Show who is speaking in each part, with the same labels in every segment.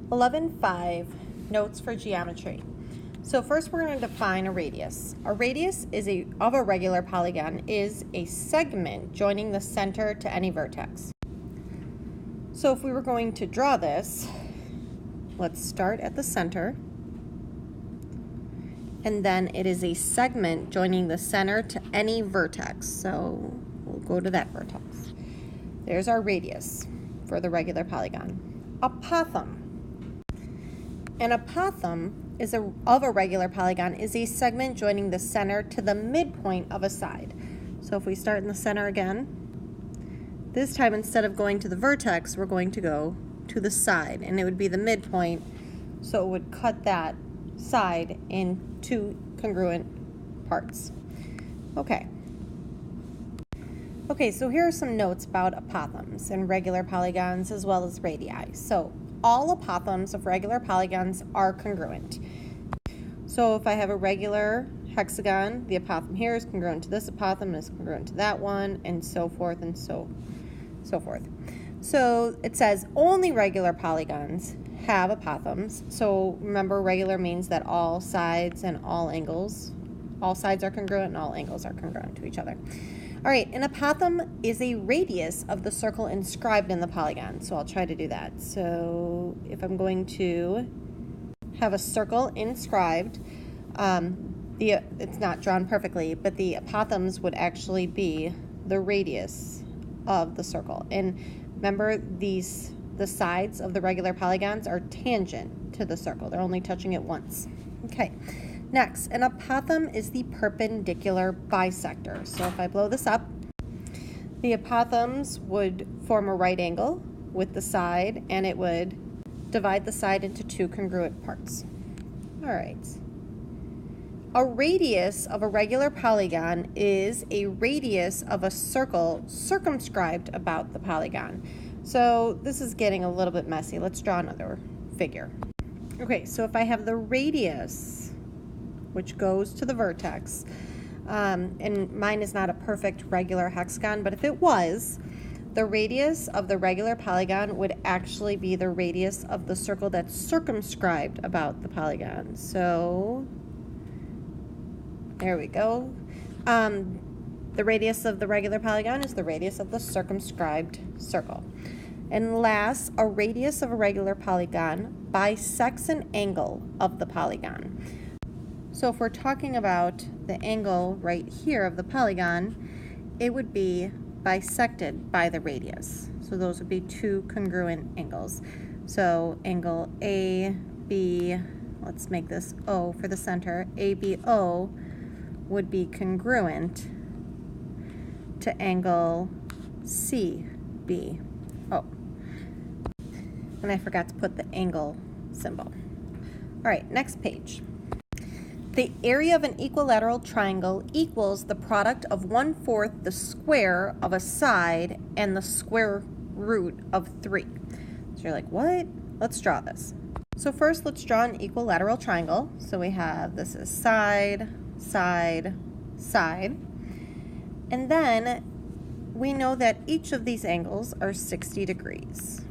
Speaker 1: 11.5 Notes for Geometry. So first we're going to define a radius. A radius of a regular polygon is a segment joining the center to any vertex. So if we were going to draw this, let's start at the center, and then it is a segment joining the center to any vertex. So we'll go to that vertex. There's our radius for the regular polygon. Apothem. An apothem of a regular polygon is a segment joining the center to the midpoint of a side. So if we start in the center again, this time instead of going to the vertex, we're going to go to the side, and it would be the midpoint, so it would cut that side in two congruent parts. Okay, so here are some notes about apothems and regular polygons as well as radii. So all apothems of regular polygons are congruent. So if I have a regular hexagon, the apothem here is congruent to this apothem, is congruent to that one, and so forth and so forth. So it says only regular polygons have apothems. So remember, regular means that all sides and all sides are congruent and all angles are congruent to each other. All right, an apothem is a radius of the circle inscribed in the polygon. So I'll try to do that. So if I'm going to have a circle inscribed, it's not drawn perfectly, but the apothems would actually be the radius of the circle. And remember, the sides of the regular polygons are tangent to the circle. They're only touching it once. Okay. Next, an apothem is the perpendicular bisector. So if I blow this up, the apothems would form a right angle with the side, and it would divide the side into two congruent parts. All right. A radius of a regular polygon is a radius of a circle circumscribed about the polygon. So this is getting a little bit messy. Let's draw another figure. Okay, so if I have the radius, which goes to the vertex, and mine is not a perfect regular hexagon, but if it was, the radius of the regular polygon would actually be the radius of the circle that's circumscribed about the polygon. So there we go. The radius of the regular polygon is the radius of the circumscribed circle. And last, a radius of a regular polygon bisects an angle of the polygon. So if we're talking about the angle right here of the polygon, it would be bisected by the radius. So those would be two congruent angles. So angle AB, let's make this O for the center, ABO would be congruent to angle CBO. And I forgot to put the angle symbol. All right, next page. The area of an equilateral triangle equals the product of 1/4 the square of a side and the square root of 3. So you're like, what? Let's draw this. So first, let's draw an equilateral triangle. So we have, this is side, side, side. And then we know that each of these angles are 60 degrees.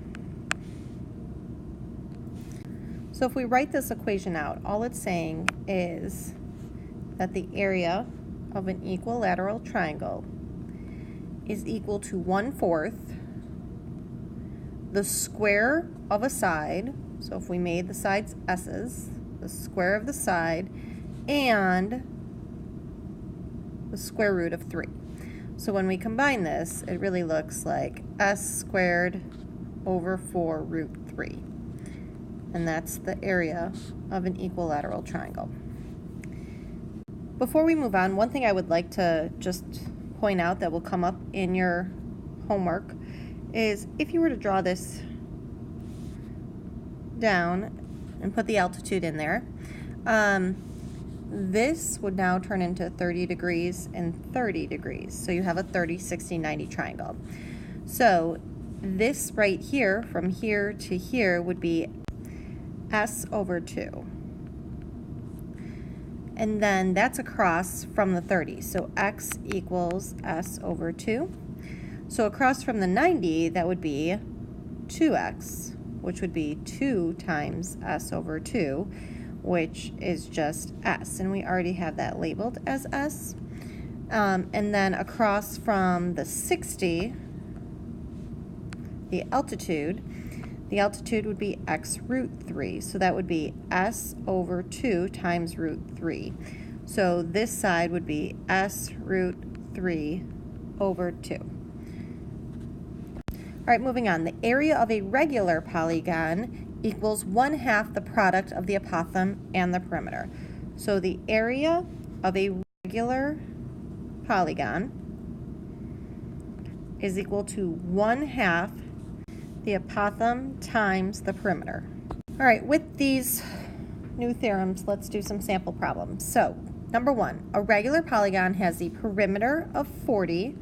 Speaker 1: So if we write this equation out, all it's saying is that the area of an equilateral triangle is equal to 1/4 the square of a side. So if we made the sides s's, the square of the side, and the square root of 3. So when we combine this, it really looks like s squared over 4 root 3. And that's the area of an equilateral triangle. Before we move on, one thing I would like to just point out that will come up in your homework is if you were to draw this down and put the altitude in there, this would now turn into 30 degrees and 30 degrees. So you have a 30, 60, 90 triangle. So this right here, from here to here, would be s over 2. And then that's across from the 30. So x equals s over 2. So across from the 90, that would be 2x which would be 2 times s over 2, which is just s, and we already have that labeled as s. And then across from the 60, the altitude would be x root 3, so that would be s over 2 times root 3. So this side would be s root 3 over 2. All right, moving on. The area of a regular polygon equals 1/2 the product of the apothem and the perimeter. So the area of a regular polygon is equal to 1/2 the apothem times the perimeter. All right, with these new theorems, let's do some sample problems. So, number 1, a regular polygon has the perimeter of 40,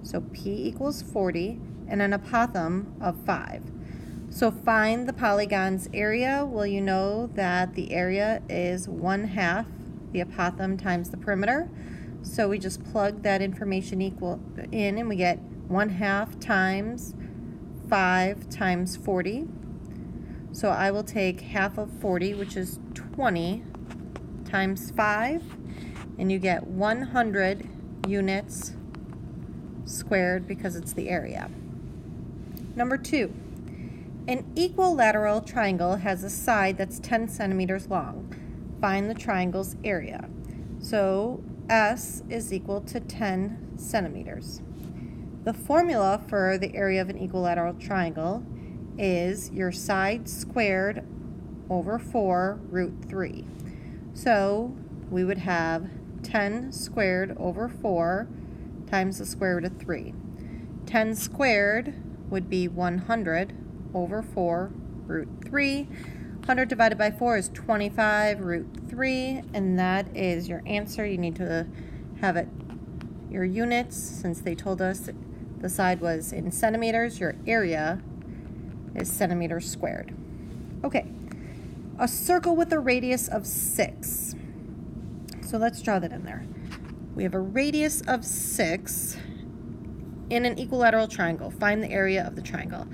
Speaker 1: so P equals 40, and an apothem of 5. So find the polygon's area. Well, you know that the area is 1/2 the apothem times the perimeter. So we just plug that information in and we get 1/2 times 5 times 40. So I will take half of 40, which is 20, times 5, and you get 100 units squared because it's the area. Number 2, an equilateral triangle has a side that's 10 centimeters long. Find the triangle's area. So S is equal to 10 centimeters. The formula for the area of an equilateral triangle is your side squared over 4 root 3. So we would have 10 squared over 4 times the square root of 3. 10 squared would be 100 over 4 root 3. 100 divided by 4 is 25 root 3, and that is your answer. You need to have it your units, since they told us the side was in centimeters. Your area is centimeters squared. Okay, a circle with a radius of 6. So let's draw that in there. We have a radius of 6 in an equilateral triangle. Find the area of the triangle.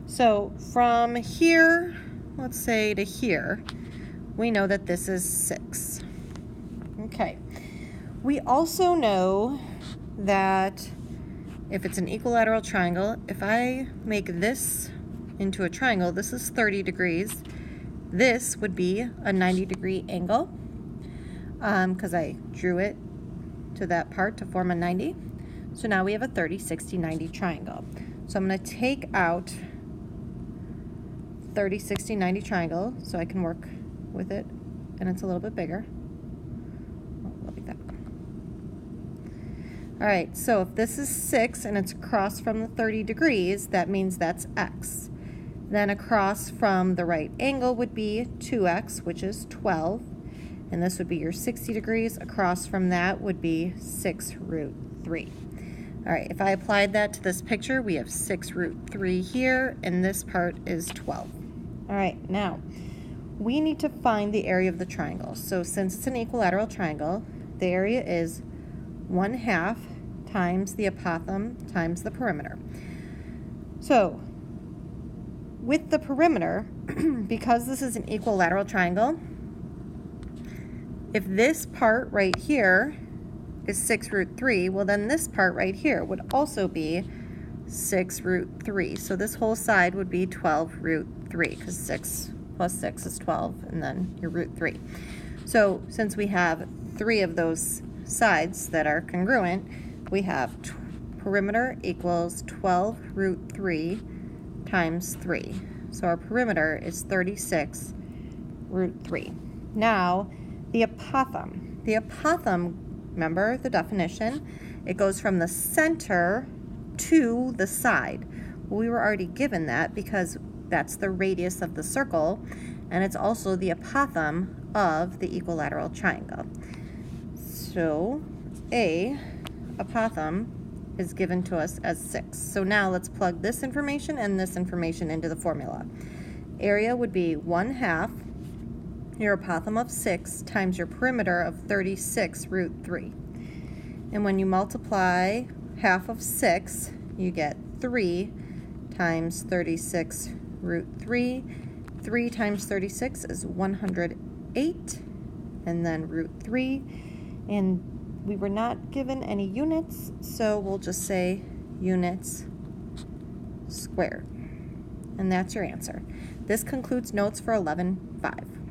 Speaker 1: So from here, let's say to here, we know that this is 6. Okay. We also know that if it's an equilateral triangle, if I make this into a triangle, this is 30 degrees. This would be a 90-degree angle because I drew it to that part to form a 90. So now we have a 30, 60, 90 triangle. So I'm going to take out 30, 60, 90 triangle so I can work with it, and it's a little bit bigger. Like that. All right, so if this is 6 and it's across from the 30 degrees, that means that's x. Then across from the right angle would be 2x, which is 12, and this would be your 60 degrees. Across from that would be 6 root 3. All right, if I applied that to this picture, we have 6 root 3 here, and this part is 12. All right, now we need to find the area of the triangle. So since it's an equilateral triangle, the area is 1/2 times the apothem times the perimeter. So with the perimeter, because this is an equilateral triangle, if this part right here is 6 root 3, well then this part right here would also be 6 root 3. So this whole side would be 12 root 3, because 6 plus 6 is 12, and then your root 3. So since we have 3 of those sides that are congruent, we have perimeter equals 12 root 3 times 3. So our perimeter is 36 root 3. Now, the apothem. The apothem, remember the definition, it goes from the center to the side. Well, we were already given that because that's the radius of the circle, and it's also the apothem of the equilateral triangle. So a apothem is given to us as 6. So now let's plug this information and this information into the formula. Area would be 1/2 your apothem of 6 times your perimeter of 36 root 3. And when you multiply half of 6, you get 3 times 36 root 3. 3 times 36 is 108, and then root 3. And we were not given any units, so we'll just say units squared. And that's your answer. This concludes notes for 11.5.